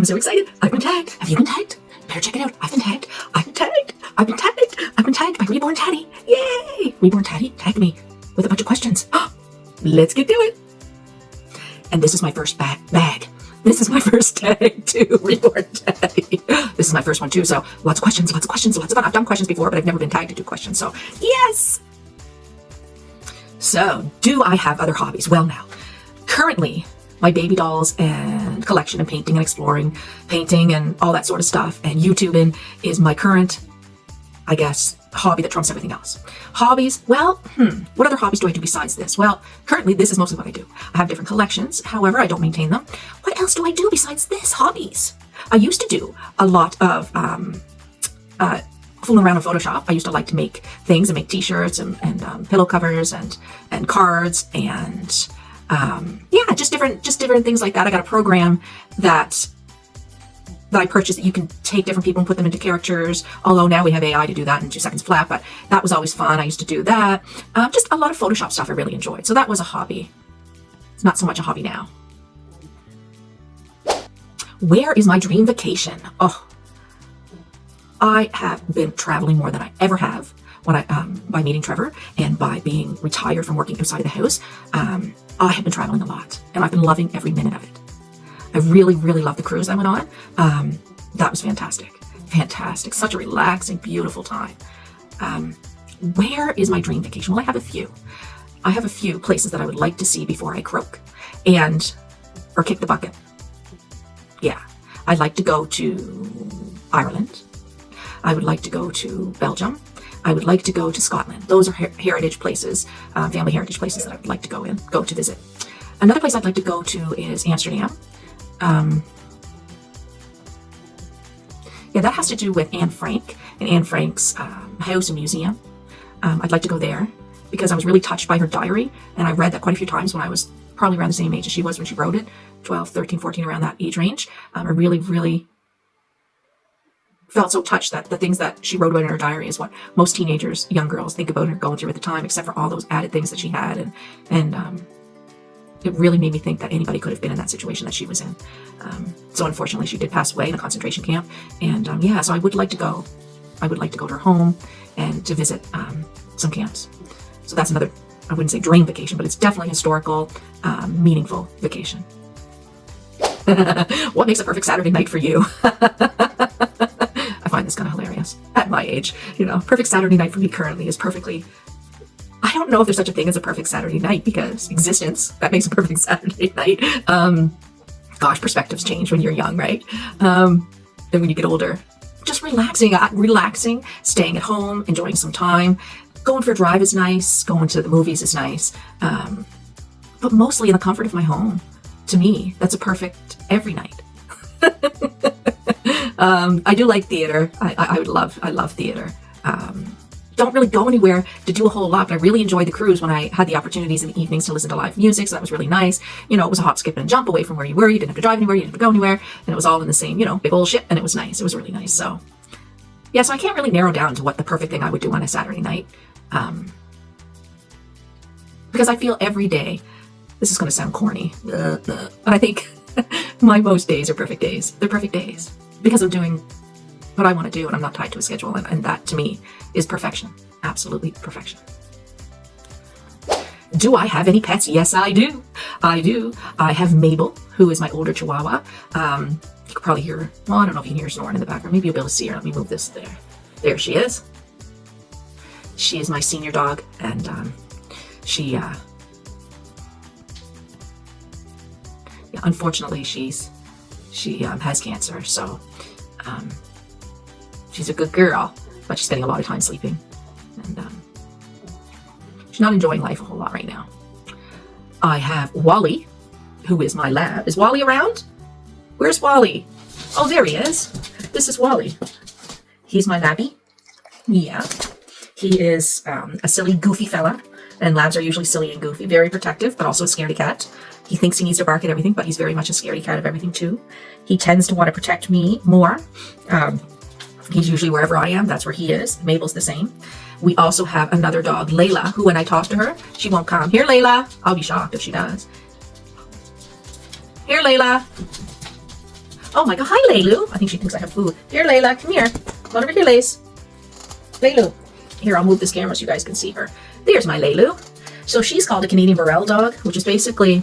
so excited. I've been tagged. Have you been tagged? Better check it out. I've been tagged. I've been tagged. I've been tagged. I've been tagged by Reborn Tatty. Yay! Reborn Tatty tagged me with a bunch of questions. Let's get to it. And this is my first bag. This is my first tag to Reborn Tatty. This is my first one too. So lots of questions, lots of fun. I've done questions before, but I've never been tagged to do questions. So yes. So do I have other hobbies? Well, now, currently, my baby dolls and collection and painting and exploring, painting and all that sort of stuff, and YouTubing is my current, I guess, hobby that trumps everything else. Hobbies, well, what other hobbies do I do besides this? Well, currently this is mostly what I do. I have different collections, however, I don't maintain them. What else do I do besides this? Hobbies. I used to do a lot of fooling around in Photoshop. I used to like to make things and make t-shirts and pillow covers and cards and just different things like that. I got a program that I purchased that you can take different people and put them into characters. Although now we have AI to do that in 2 seconds flat, but that was always fun. I used to do that. Just a lot of Photoshop stuff I really enjoyed. So that was a hobby. It's not so much a hobby now. Where is my dream vacation? Oh, I have been traveling more than I ever have by meeting Trevor and by being retired from working outside of the house. I have been traveling a lot and I've been loving every minute of it. I really, really loved the cruise I went on. That was fantastic. Fantastic. Such a relaxing, beautiful time. Where is my dream vacation? Well, I have a few. I have a few places that I would like to see before I croak or kick the bucket. Yeah. I'd like to go to Ireland. I would like to go to Belgium. I would like to go to Scotland. Those are heritage places, family heritage places that I would like to go to visit. Another place I'd like to go to is Amsterdam. That has to do with Anne Frank and Anne Frank's house and museum. I'd like to go there because I was really touched by her diary, and I read that quite a few times when I was probably around the same age as she was when she wrote it, 12, 13, 14, around that age range. I really, really felt so touched that the things that she wrote about in her diary is what most teenagers, young girls, think about her going through at the time, except for all those added things that she had, and it really made me think that anybody could have been in that situation that she was in. So unfortunately, she did pass away in a concentration camp, and so I would like to go. I would like to go to her home and to visit some camps. So that's another, I wouldn't say dream vacation, but it's definitely a historical, meaningful vacation. What makes a perfect Saturday night for you? I find this kind of hilarious at my age. Perfect Saturday night for me currently is perfectly, I don't know if there's such a thing as a perfect Saturday night because existence, that makes a perfect Saturday night. Gosh, perspectives change when you're young, right? Then when you get older, just relaxing, staying at home, enjoying some time. Going for a drive is nice. Going to the movies is nice. But mostly in the comfort of my home. To me, that's a perfect every night. I do like theater. I love theater. Don't really go anywhere to do a whole lot, but I really enjoyed the cruise when I had the opportunities in the evenings to listen to live music, so that was really nice. It was a hop, skip, and a jump away from where you were. You didn't have to drive anywhere, you didn't have to go anywhere, and it was all in the same, big old ship, and it was nice. It was really nice. So, yeah, so I can't really narrow down to what the perfect thing I would do on a Saturday night. Because I feel every day, this is going to sound corny, but I think my most days are perfect days. They're perfect days because I'm doing what I want to do and I'm not tied to a schedule, and that to me is perfection. Absolutely perfection. Do I have any pets? Yes, I do. I have Mabel, who is my older Chihuahua. You could probably hear her. Well, I don't know if you can hear her snoring in the background. Maybe you'll be able to see her. Let me move this there. There she is. She is my senior dog, and she unfortunately she has cancer, so she's a good girl, but she's spending a lot of time sleeping, and she's not enjoying life a whole lot right now. I have Wally, who is my lab. Is Wally around? Where's Wally? Oh, there he is. This is Wally. He's my labby. Yeah. He is a silly, goofy fella, and labs are usually silly and goofy, very protective, but also a scaredy cat. He thinks he needs to bark at everything, but he's very much a scaredy cat of everything too. He tends to want to protect me more. He's usually wherever I am, that's where he is. Mabel's the same. We also have another dog, Layla, who when I talk to her, she won't come. Here, Layla. I'll be shocked if she does. Here, Layla. Oh my god, hi Laylu. I think she thinks I have food. Here, Layla, come here. Come over here, Lays. Laylu. Here, I'll move this camera so you guys can see her. There's my Laylu. So she's called a Canadian Burrell dog, which is basically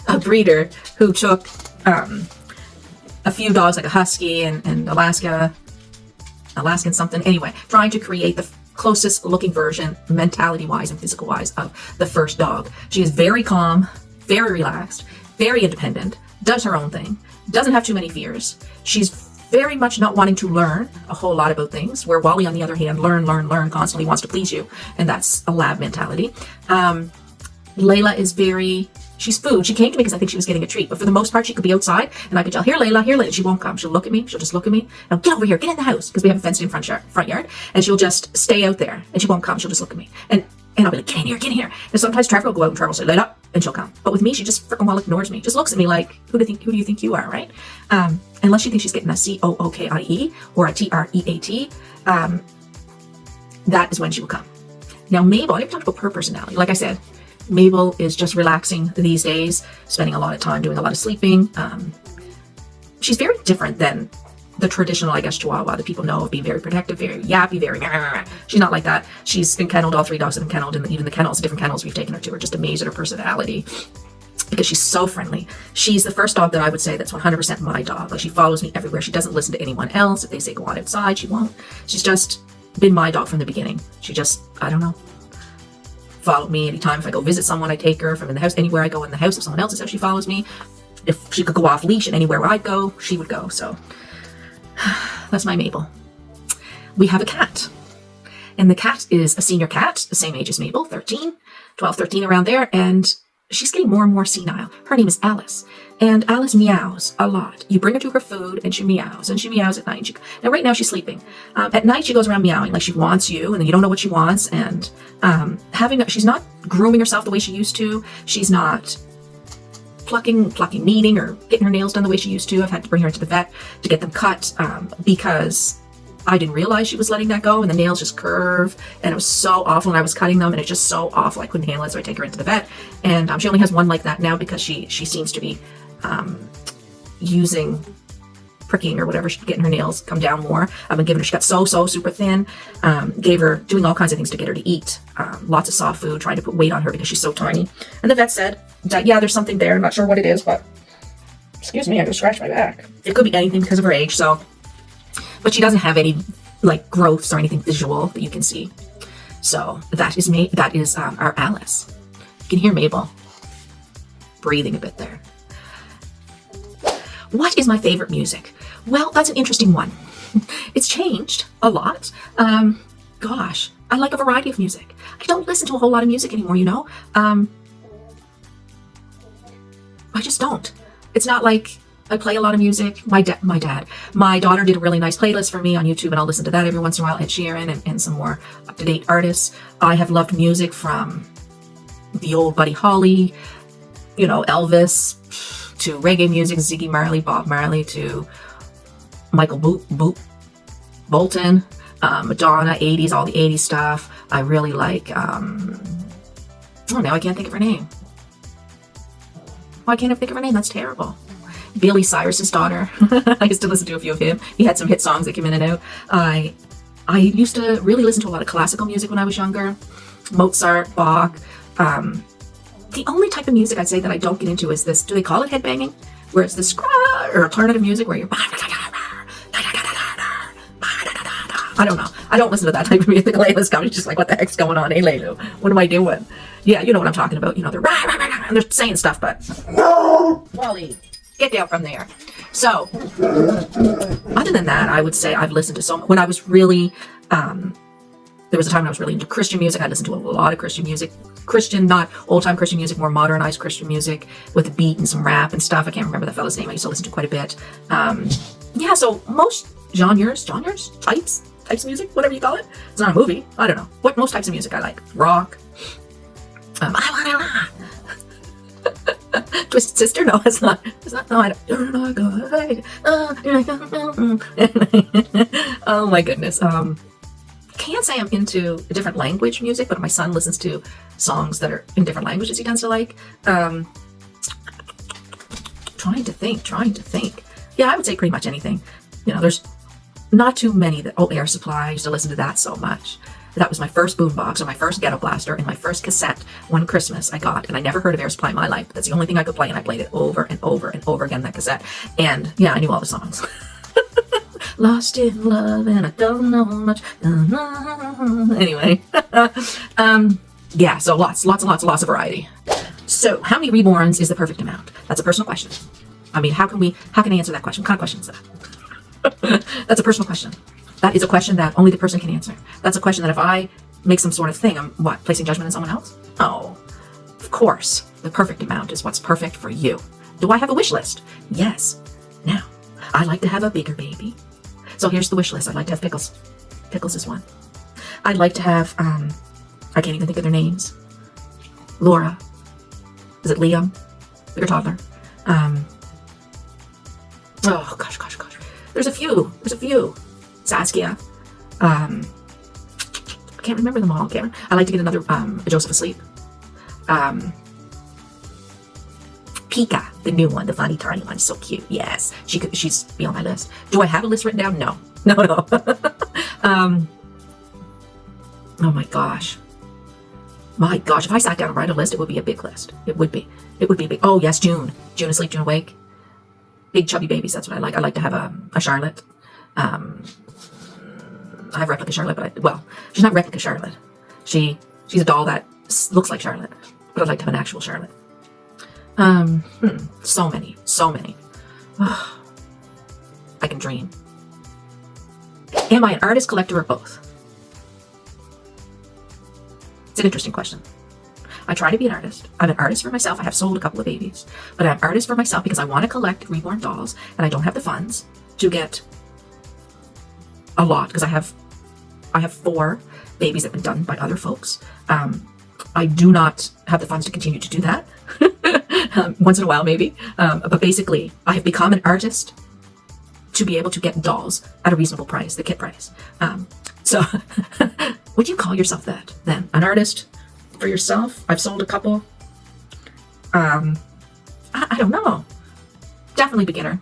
a breeder who took a few dogs, like a Husky and Alaskan something. Anyway, trying to create the closest looking version, mentality-wise and physical-wise, of the first dog. She is very calm, very relaxed, very independent, does her own thing, doesn't have too many fears. She's very much not wanting to learn a whole lot about things, where Wally, on the other hand, learn, constantly wants to please you, and that's a lab mentality. Layla is she's food. She came to me because I think she was getting a treat, but for the most part, she could be outside, and I could tell, here, Layla, she won't come. She'll look at me. She'll just look at me. Now, get over here, get in the house, because we have a fenced-in front yard, and she'll just stay out there, and she won't come. She'll just look at me, and I'll be like, get in here. And sometimes Trevor will go out, and Trevor will say, Layla, and she'll come. But with me, she just freaking well ignores me. Just looks at me like, who do you think you are, right? Unless she thinks she's getting a COOKIE or a TREAT, that is when she will come. Now, Mabel, I never talked about her personality. Like I said, Mabel is just relaxing these days, spending a lot of time doing a lot of sleeping. She's very different than the traditional, I guess, Chihuahua that people know of being very protective, very yappy, very she's not like that. She's been kenneled. All 3 dogs have been kenneled, and even the different kennels we've taken her to are just amazed at her personality, because she's so friendly. She's the first dog that I would say that's 100% my dog. Like, she follows me everywhere. She doesn't listen to anyone else. If they say go on outside, she won't. She's just been my dog from the beginning. She just, I don't know, followed me anytime. If I go visit someone, I take her. If I'm in the house, anywhere I go in the house, if someone else's house, she follows me. If she could go off leash and anywhere where I'd go, she would go. So that's my Mabel. We have a cat, and the cat is a senior cat, the same age as Mabel, 13, around there, and she's getting more and more senile. Her name is Alice, and Alice meows a lot. You bring her to her food, and she meows at night. Now, right now, she's sleeping. At night, she goes around meowing like she wants you, and then you don't know what she wants, and she's not grooming herself the way she used to. She's not plucking, kneading, or getting her nails done the way she used to. I've had to bring her to the vet to get them cut because I didn't realize she was letting that go, and the nails just curve, and it was so awful, and I was cutting them, and it's just so awful. I couldn't handle it, so I take her into the vet, and she only has one like that now because she seems to be using pricking or whatever, getting her nails come down more. I've been giving her, she got so super thin, gave her, doing all kinds of things to get her to eat, lots of soft food, trying to put weight on her because she's so tiny. And the vet said that, yeah, there's something there. I'm not sure what it is, but excuse me, I just scratched my back. It could be anything because of her age, so, but she doesn't have any like growths or anything visual that you can see. So that is our Alice. You can hear Mabel breathing a bit there. What is my favorite music? Well, that's an interesting one. It's changed a lot. Gosh, I like a variety of music. I don't listen to a whole lot of music anymore, you know? I just don't. It's not like I play a lot of music. My daughter did a really nice playlist for me on YouTube, and I'll listen to that every once in a while, Ed Sheeran and some more up-to-date artists. I have loved music from the old Buddy Holly, you know, Elvis, to reggae music, Ziggy Marley, Bob Marley, to Michael Bolton, Madonna, 80s, all the 80s stuff. I really like, now I can't think of her name. Why can't I think of her name? That's terrible. Billy Cyrus's daughter. I used to listen to a few of him. He had some hit songs that came in and out. I used to really listen to a lot of classical music when I was younger. Mozart, Bach. The only type of music I'd say that I don't get into is this, do they call it headbanging? Where it's this, or alternative music where you're, I don't know. I don't listen to that type of music. Layla's coming, she's just like, what the heck's going on? Hey, Layla, what am I doing? Yeah, you know what I'm talking about. You know, they're, and they're saying stuff, but, Wally, get down from there. So, other than that, I would say I've listened to when I was really, there was a time when I was really into Christian music. I listened to a lot of Christian music. Christian, not old-time Christian music, more modernized Christian music with a beat and some rap and stuff. I can't remember the fellow's name. I used to listen to quite a bit. Yeah, so most genres, types of music, whatever you call it. It's not a movie. I don't know. What most types of music I like. Rock. Twisted Sister? No, it's not. No, I don't. Oh my goodness. Can't say I'm into a different language music, but my son listens to songs that are in different languages he tends to like. Trying to think. Yeah, I would say pretty much anything. There's not too many that, Air Supply, I used to listen to that so much. That was my first boombox or my first ghetto blaster and my first cassette one Christmas I got. And I never heard of Air Supply in my life. That's the only thing I could play. And I played it over and over and over again, that cassette. And yeah, I knew all the songs. Lost in love and I don't know much. Anyway. Yeah, so lots of variety. So how many reborns is the perfect amount? That's a personal question. I mean, how can I answer that question? What kind of question is that? That's a personal question. That is a question that only the person can answer. That's a question that if I make some sort of thing, I'm placing judgment on someone else? Oh, of course. The perfect amount is what's perfect for you. Do I have a wish list? Yes. Now, I'd like to have a bigger baby. So here's the wish list. I'd like to have Pickles. Pickles is one. I'd like to have, I can't even think of their names. Laura. Is it Liam? Bigger toddler. Oh, gosh. There's a few. Saskia. I can't remember them all. I'd like to get another Joseph asleep. Pika, the new one, the funny tiny one, so cute. Yes, she's be on my list. Do I have a list written down? No. Oh my gosh. If I sat down and write a list, it would be a big list. It would be big. Oh yes, June asleep, June awake. Big chubby babies. That's what I like. I like to have a Charlotte. I have replica Charlotte, but she's not replica Charlotte. She's a doll that looks like Charlotte, but I'd like to have an actual Charlotte. So many. I can dream. Am I an artist, collector, or both? It's an interesting question. I try to be an artist. I'm an artist for myself. I have sold a couple of babies, but I'm an artist for myself because I want to collect reborn dolls, and I don't have the funds to get a lot because I have 4 babies that have been done by other folks. I do not have the funds to continue to do that. Once in a while, maybe. But basically, I have become an artist to be able to get dolls at a reasonable price, the kit price. So would you call yourself that then? An artist for yourself? I've sold a couple. I don't know. Definitely beginner.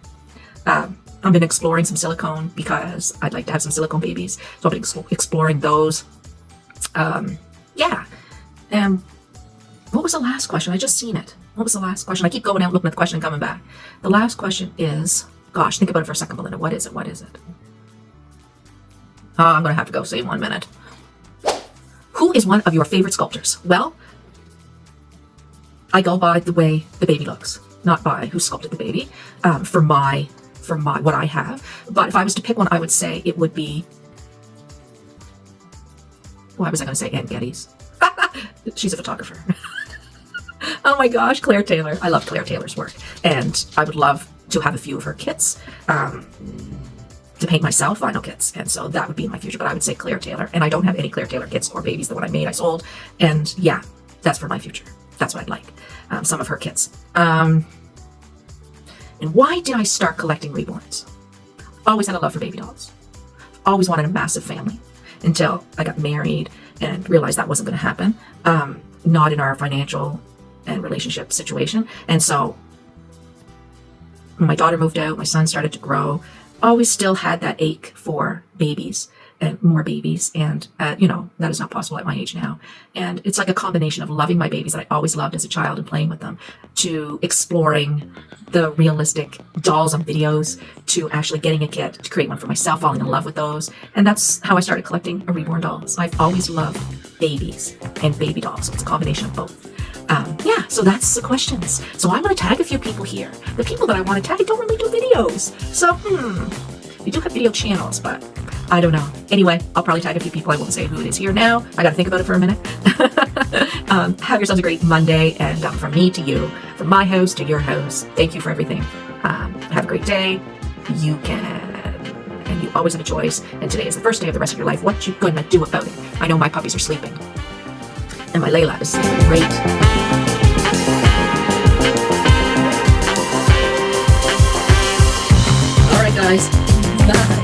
I've been exploring some silicone because I'd like to have some silicone babies. So I've been exploring those. Yeah. And what was the last question? I just seen it. What was the last question? I keep going out looking at the question and coming back. The last question is, gosh, think about it for a second, Belinda. What is it? Oh, I'm going to have to go say 1 minute. Who is one of your favorite sculptors? Well, I go by the way the baby looks, not by who sculpted the baby, for my what I have. But if I was to pick one, I would say it would be, why was I going to say Ann Geddes? She's a photographer. Oh my gosh, Claire Taylor. I love Claire Taylor's work. And I would love to have a few of her kits to paint myself, vinyl kits. And so that would be my future. But I would say Claire Taylor. And I don't have any Claire Taylor kits or babies. The one I made, I sold. And yeah, that's for my future. That's what I'd like. Some of her kits. And why did I start collecting reborns? Always had a love for baby dolls. Always wanted a massive family until I got married and realized that wasn't going to happen. Not in our financial and relationship situation. And so when my daughter moved out, my son started to grow, always still had that ache for babies and more babies. And, that is not possible at my age now. And it's like a combination of loving my babies that I always loved as a child and playing with them, to exploring the realistic dolls on videos, to actually getting a kit to create one for myself, falling in love with those. And that's how I started collecting reborn dolls. I've always loved babies and baby dolls. So it's a combination of both. So that's the questions. So I'm going to tag a few people here. The people that I want to tag don't really do videos. So, we do have video channels, but I don't know. Anyway, I'll probably tag a few people. I won't say who it is here now. I got to think about it for a minute. Have yourselves a great Monday. And from me to you, from my house to your house, thank you for everything. Have a great day. You can, and you always have a choice. And today is the first day of the rest of your life. What you going to do about it? I know my puppies are sleeping. And my Layla is sleeping great. All right, guys. Bye.